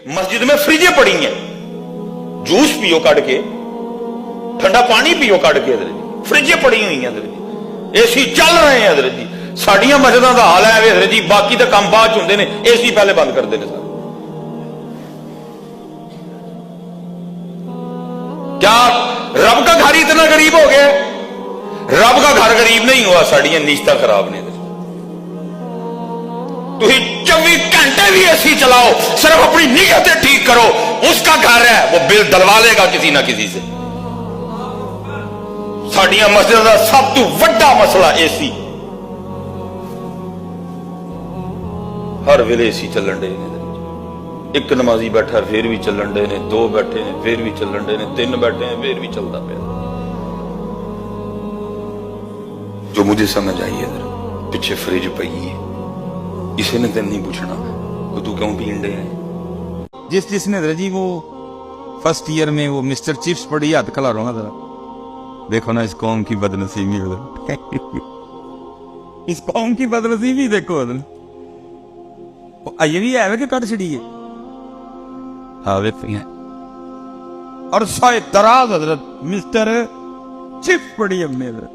مسجد میں فریجیں پڑی ہیں, جوس پیو کٹ کے, ٹھنڈا پانی پیو کٹ کے, حضرت جی فریجیں پڑی ہوئی ہیں, حضرت جی اے سی چل رہے ہیں, حضرت جی ساڈیاں مسجداں دا حال ہے حضرت جی, باقی تے کام بعد ہوندے نے, اے سی پہلے بند کر دینے سارے. کیا رب کا گھر اتنا غریب ہو گیا؟ رب کا گھر غریب نہیں ہوا, ساڑیاں نیشتہ خراب نے. تو ہی 24 گھنٹے بھی ایسی چلاؤ, صرف اپنی نیتیں ٹھیک کرو, اس کا گھر ہے, وہ بل دلوا لے گا کسی نہ کسی سے. ساڑیاں مسجد کا سب تو وڈا مسئلہ اے سی, ہر ویلے اے سی چلن ڈے نے. ایک نمازی بیٹھا پھر بھی چلن ڈے نے, دو بیٹھے ہیں پھر بھی چلن ڈے نے, تین بیٹھے ہیں پھر بھی چلتا پیا. جو مجھے سمجھ آئی ہے پیچھے فریج پئی ہے, اسے نے تین نہیں پوچھنا تو کیوں پین ڈے ہیں. جس نے حضرت جی وہ فرسٹ ایئر میں وہ مسٹر چپس پڑھی, ہاتھ کھلا رہا ذرا دیکھو نا اس قوم کی بدنصیبی, اس قوم کی بدنصیبی دیکھو حضرت. یہ بھی ہے کہ کٹ چڑی ہے, اور سائے دراز حضرت مسٹر چپس پڑھی ہم نے. حضرت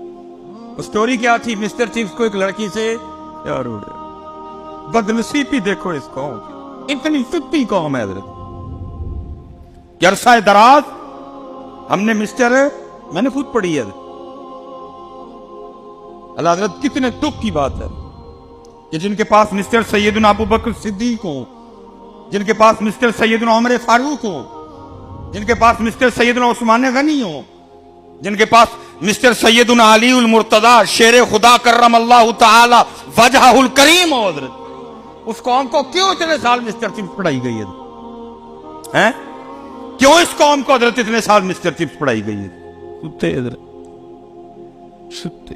سٹوری کیا تھی؟ مسٹر چپس کو ایک لڑکی سے پیار ہو گیا. بدنصیبی دیکھو اس قوم کی, اتنی فتی قوم ہے حضرت. عرصہ دراز ہم نے میں نے خود پڑھی ہے اللہ حضرت. کتنے دکھ کی بات ہے کہ جن کے پاس مسٹر سیدنا ابو بکر صدیق ہو, جن کے پاس مسٹر سیدنا عمر فاروق ہو, جن کے پاس مسٹر سیدنا عثمان غنی ہو, جن کے پاس مسٹر سیدنا علی المرتضی شیر خدا کرم اللہ تعالی وجہہ الکریم ہو حضرت, اس قوم کو کیوں اتنے سال مسٹر چپس پڑھائی گئی ہے؟ کیوں اس قوم کو حضرت اتنے سال مسٹر چپس پڑھائی گئی ہے؟ ستے حضرت, ستے,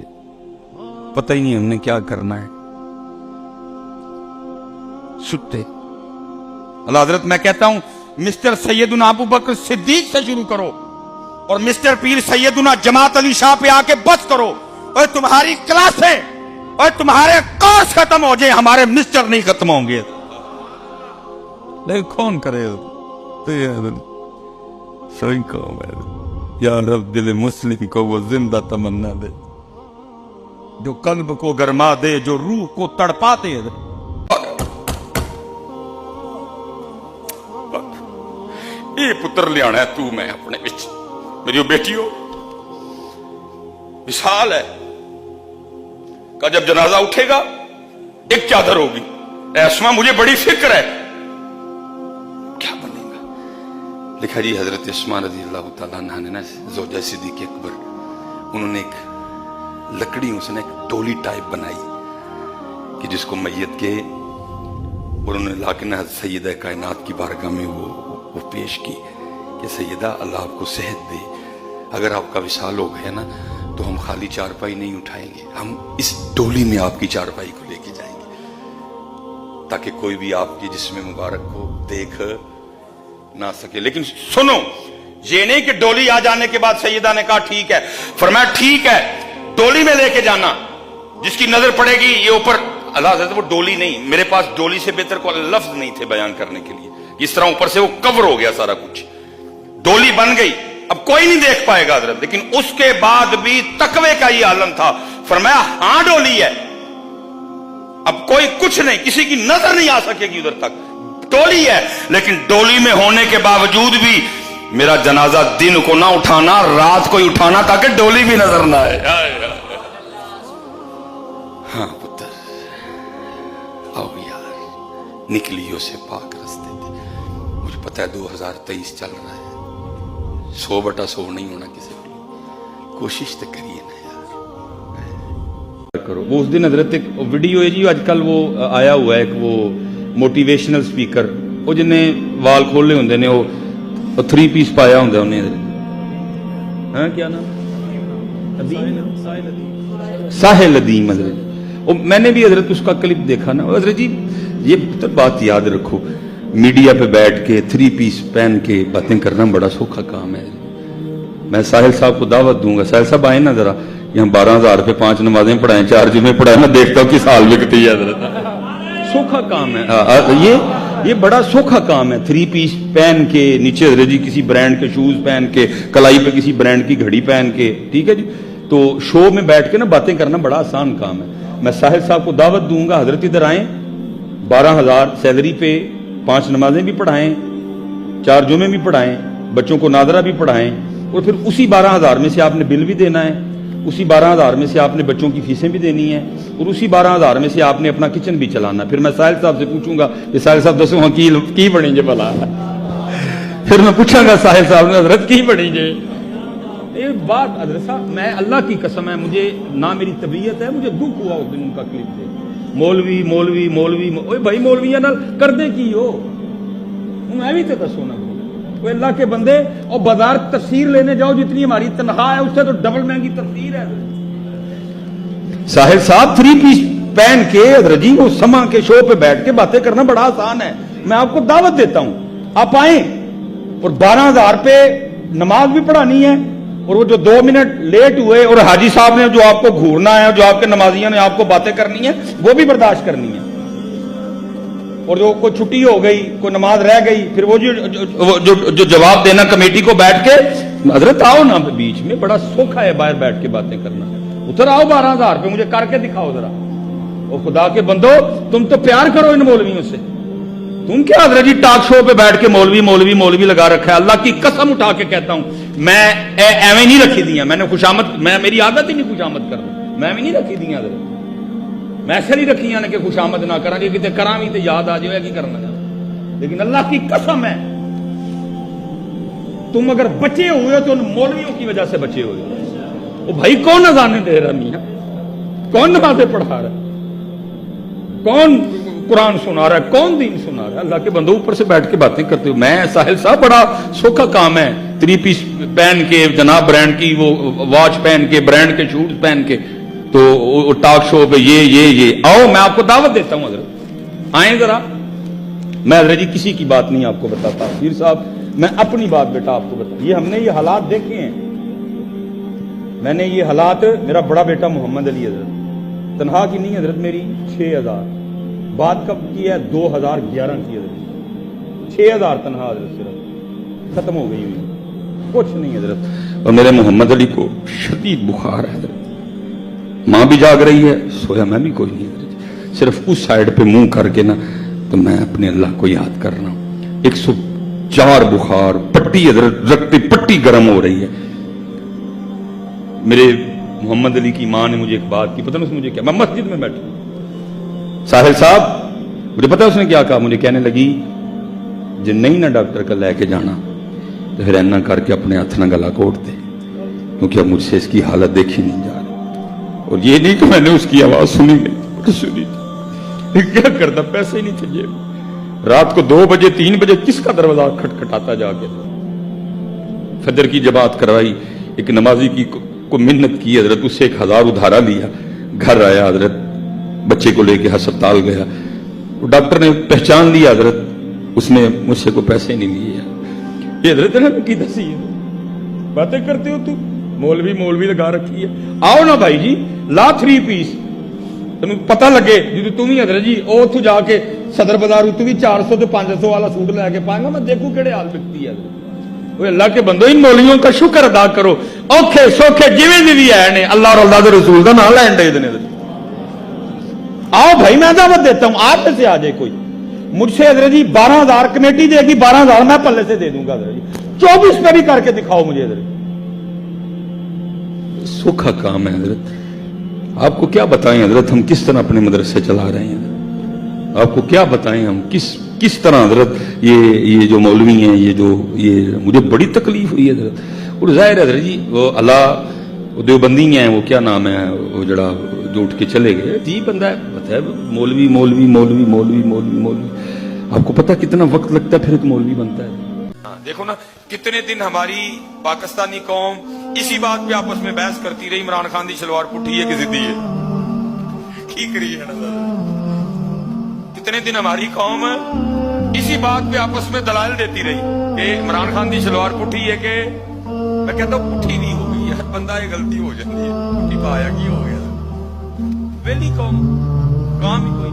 پتہ ہی نہیں ہم نے کیا کرنا ہے, ستے. اللہ حضرت میں کہتا ہوں مسٹر سیدنا ابو بکر صدیق سے شروع کرو, اور مسٹر پیر سیدنا جماعت علی شاہ پہ آ کے بس کرو. اور تمہاری کلاسیں اور تمہارے کورس ختم ہو جائے, ہمارے مسٹر نہیں ختم ہوں گے. لیکن کون کرے صحیح قوم ہے. یا رب دل مسلم کو وہ زندہ تمنا دے, جو قلب کو گرما دے, جو روح کو تڑپا دے. یہ پتر لیانا ہے تو میں اپنے بچ, میری بیٹی ہو, مثال ہے کہ جب جنازہ اٹھے گا ایک چادر ہوگی. ایسما مجھے بڑی فکر ہے کیا بنے گا. لکھا جی حضرت اسما رضی اللہ تعالیٰ عنہ نے نا زوجہ صدیق اکبر, انہوں نے ایک لکڑی اس نے ایک ڈولی ٹائپ بنائی کہ جس کو میت کے, اور انہوں نے لا کے نا سیدہ کائنات کی بارگاہ میں وہ پیش کی کہ سیدہ اللہ آپ کو صحت دے, اگر آپ کا وصال ہو گیا نا تو ہم خالی چارپائی نہیں اٹھائیں گے, ہم اس ڈولی میں آپ کی چارپائی کو لے کے جائیں گے تاکہ کوئی بھی آپ کے جسم مبارک کو دیکھ نہ سکے. لیکن سنو, یہ نہیں کہ ڈولی آ جانے کے بعد سیدہ نے کہا ٹھیک ہے, فرمایا ٹھیک ہے ڈولی میں لے کے جانا, جس کی نظر پڑے گی یہ اوپر. اللہ حضرت وہ ڈولی نہیں, میرے پاس ڈولی سے بہتر کو لفظ نہیں تھے بیان کرنے کے لیے, اس طرح اوپر سے وہ کور ہو گیا سارا کچھ, ڈولی بن گئی, اب کوئی نہیں دیکھ پائے گا حضرت. لیکن اس کے بعد بھی تقوی کا یہ عالم تھا, فرمایا ہاں ڈولی ہے, اب کوئی کچھ نہیں, کسی کی نظر نہیں آ سکے گی ادھر تک, ڈولی ہے. لیکن ڈولی میں ہونے کے باوجود بھی میرا جنازہ دن کو نہ اٹھانا, رات کو ہی اٹھانا تاکہ ڈولی بھی نظر نہ آئے. ہاں پتر آؤ یار, نکلیو سے پاک رستے تھے. مجھے پتا ہے 2023 چل رہا ہے, 100/100 نہیں ہونا کسی کو, کوشش تو کریے نا یار کرو. وہ اس دن حضرت ایک ویڈیو ہے جی, آج کل وہ آیا ہوا ہے ایک وہ موٹیویشنل سپیکر, وہ جنہیں وال کھولے ہوندے نے, وہ 3 پیس پایا ہوندے انہیں, ہاں کیا نام, ساحل ادیم حضرت. میں نے بھی حضرت اس کا کلپ دیکھا نا حضرت جی. یہ بات یاد رکھو, میڈیا پہ بیٹھ کے 3 پیس پہن کے باتیں کرنا بڑا سوکھا کام ہے. میں ساحل صاحب کو دعوت دوں گا, ساحل صاحب آئے نا ذرا, یہاں 12,000 پہ 5 نمازیں پڑھائیں, 4 جمعے پڑھائیں, میں دیکھتا ہوں کس حال میں کتی ہے حضرت. سوکھا کام ہے یہ, یہ بڑا سوکھا کام ہے، 3 پیس پہن کے نیچے حضرت جی کسی برانڈ کے شوز پہن کے، کلائی پہ کسی برانڈ کی گھڑی پہن کے، ٹھیک ہے جی، تو شو میں بیٹھ کے نا باتیں کرنا بڑا آسان کام ہے۔ میں ساحل صاحب کو دعوت دوں گا، حضرت ادھر آئیں، 12,000 سیلری پہ 5 نمازیں بھی پڑھائیں، 4 جمعے بھی پڑھائیں، بچوں کو نادرہ بھی پڑھائیں، اور پھر اسی 12,000 میں سے آپ نے بل بھی دینا ہے، اسی 12,000 میں سے آپ نے بچوں کی فیسیں بھی دینی ہیں، اور اسی 12,000 میں سے آپ نے اپنا کچن بھی چلانا۔ پھر میں ساحل صاحب سے پوچھوں گا کہ ساحل صاحب دسو ہاں کی بنیں گے بھلا، پھر میں پوچھوں گا ساحل صاحب نے حضرت کی بنیں گے۔ یہ بات حضرت صاحب، میں اللہ کی قسم ہے، مجھے نہ میری طبیعت ہے، مجھے دکھ ہوا اس دن ان کا کلپ سے، مولوی مولوی مولوی، اوے بھائی مولوی نال کردے کی ہو، میں بھی تو دسو نا، وہ اللہ کے بندے، اور بازار تفسیر لینے جاؤ جتنی ہماری تنخواہ ہے اس سے تو ڈبل مہنگی تفسیر ہے۔ ساحل صاحب 3 پیس پہن کے حضرت جی وہ سما کے شو پہ بیٹھ کے باتیں کرنا بڑا آسان ہے، میں آپ کو دعوت دیتا ہوں، آپ آئیں، اور 12,000 پہ نماز بھی پڑھانی ہے، اور وہ جو 2 منٹ لیٹ ہوئے اور حاجی صاحب نے جو آپ کو گھورنا ہے، جو آپ کے نمازیوں نے آپ کو باتیں کرنی ہے، وہ بھی برداشت کرنی ہے، اور جو کوئی چھٹی ہو گئی، کوئی نماز رہ گئی، پھر وہ جو جواب دینا کمیٹی کو بیٹھ کے، حضرت آؤ نا بیچ میں، بڑا سوکھا ہے باہر بیٹھ کے باتیں کرنا، ادھر آؤ 12,000 پہ مجھے کر کے دکھاؤ ذرا، اور خدا کے بندو تم تو پیار کرو ان مولویوں سے، تم کیا حضرت جی ٹاک شو پہ بیٹھ کے مولوی مولوی مولوی لگا رکھا ہے۔ اللہ کی قسم اٹھا کے کہتا ہوں، میں ایویں نہیں رکھی دیا، میں نے خوشامد، میری عادت ہی نہیں خوشامد کرنا، میں ایویں نہیں رکھی دیا حضرت، میں ایسے نہیں رکھی کہ خوشامد نہ کرا، کہ کراں بھی تو یاد آ جائے کی کرنا، لیکن اللہ کی قسم ہے تم اگر بچے ہوئے تو ان مولویوں کی وجہ سے بچے ہوئے۔ وہ بھائی کون اذانیں دے رہا میاں، کون نمازیں پڑھا رہا ہے، کون قرآن سنا رہا ہے، کون دین سنا رہا ہے، اللہ کے بندوں اوپر سے بیٹھ کے باتیں کرتے ہو۔ میں ساحل صاحب بڑا سوکھا کام ہے، 3 پیس پہن کے، جناب برانڈ کی وہ واچ پہن کے، برانڈ کے شوز پہن کے، تو ٹاک شو پہ یہ آؤ، میں آپ کو دعوت دیتا ہوں حضرت، آئیں ذرا۔ میں حضرت جی کسی کی بات نہیں آپ کو بتاتا پیر صاحب، میں اپنی بات بیٹا آپ کو بتا، یہ ہم نے یہ حالات دیکھے ہیں، میں نے یہ حالات، میرا بڑا بیٹا محمد علی حضرت تنہا کی نہیں حضرت، میری 6,000 بات کب کی ہے، 2011 کی حضرت، 6,000 تنہا حضرت، صرف ختم ہو گئی ہوئی، کچھ نہیں حضرت۔ اور میرے محمد علی کو شدید بخار ہے حضرت، ماں بھی جاگ رہی ہے، سویا میں بھی کوئی نہیں حضرت، صرف اس سائڈ پہ منہ کر کے نا تو میں اپنے اللہ کو یاد کر رہا ہوں، 104 بخار، پٹی حضرت رکھتے، پٹی گرم ہو رہی ہے۔ میرے محمد علی کی ماں نے مجھے ایک بات کی، پتہ نہیں اس نے مجھے کیا، میں مسجد میں بیٹھا ساحل صاحب، مجھے پتا اس نے کیا کہا، مجھے کہنے لگی جن نہیں نہ ڈاکٹر کا لے کے جانا تو پھر اینا کر کے اپنے ہاتھ نہ گلا کوٹ دے، کیونکہ اب مجھ سے اس کی حالت دیکھی نہیں جا رہی۔ اور یہ نہیں کہ میں نے اس کی آواز سنی نہیں، سنی تھی، کیا کرتا، پیسے ہی نہیں تھے جیب، رات کو 2 بجے 3 بجے کس کا دروازہ کھٹکھٹاتا جا کے، فجر کی جماعت کروائی، ایک نمازی کی کو منت کی حضرت، اس سے 1,000 ادھارا لیا، گھر آیا حضرت، بچے کو لے کے ہسپتال گیا، ڈاکٹر نے پہچان لیا حضرت، اس نے مجھ سے کوئی پیسے نہیں لیے۔ یہ حضرت نے کی دسی ہے، باتیں کرتے ہو تم، مولوی مولوی لگا رکھی ہے، آؤ نا بھائی جی، لا 3 پیس، تمہیں پتہ لگے جی تم ہی حضرت جی او تو جا کے صدر بازار تو بھی 400 تو 500 والا سوٹ لے کے پائیں گا، میں دیکھوں کہڑے حال بکتی ہے۔ وہ اللہ کے بندو ان مولویوں کا شکر ادا کرو، اوکھے سوکھے جویں بھی ہے نے، اللہ اور اللہ کے رسول کا نام لین دے دے۔ آؤ بھائی میں دعوت دیتا ہوں، آپ میں سے آ جائے کوئی، مجھ سے حضرت جی 12,000 کمیٹی دے گی، 12,000 میں پلے سے دے دوں گا حضرت جی، 24 پہ بھی کر کے دکھاؤ مجھے حضرت۔ سوکھا کام ہے حضرت، آپ کو کیا بتائیں حضرت ہم کس طرح اپنے مدرسے چلا رہے ہیں، آپ کو کیا بتائیں ہم کس طرح حضرت یہ جو مولوی ہیں، یہ مجھے بڑی تکلیف ہوئی حضرت۔ اور ظاہر ہے حضرت جی وہ اللہ دیوبندی ہیں، وہ کیا نام ہے وہ جڑا جو اٹھ کے چلے گئے، عجیب بندہ ہے، پتہ ہے مولوی مولوی مولوی مولوی مولوی مولوی، آپ کو پتہ کتنا وقت لگتا ہے پھر ایک مولوی بنتا ہے۔ دیکھو نا کتنے دن ہماری پاکستانی قوم اسی بات پہ آپس میں بحث کرتی رہی، عمران خان دی شلوار پٹھی ہے کہ ضدی ہے، کی کری ہے نا، کتنے دن ہماری قوم اسی بات پہ آپس میں دلائل دیتی رہی کہ عمران خان دی شلوار پٹھی ہے کہ، میں کہتا ہوں پٹھی نہیں ہو گئی ہے، بندہ یہ غلطی ہو جاتی ہے، پٹھی پایا کی ہو گیا، ویلی قوم کام ہی کوئی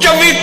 24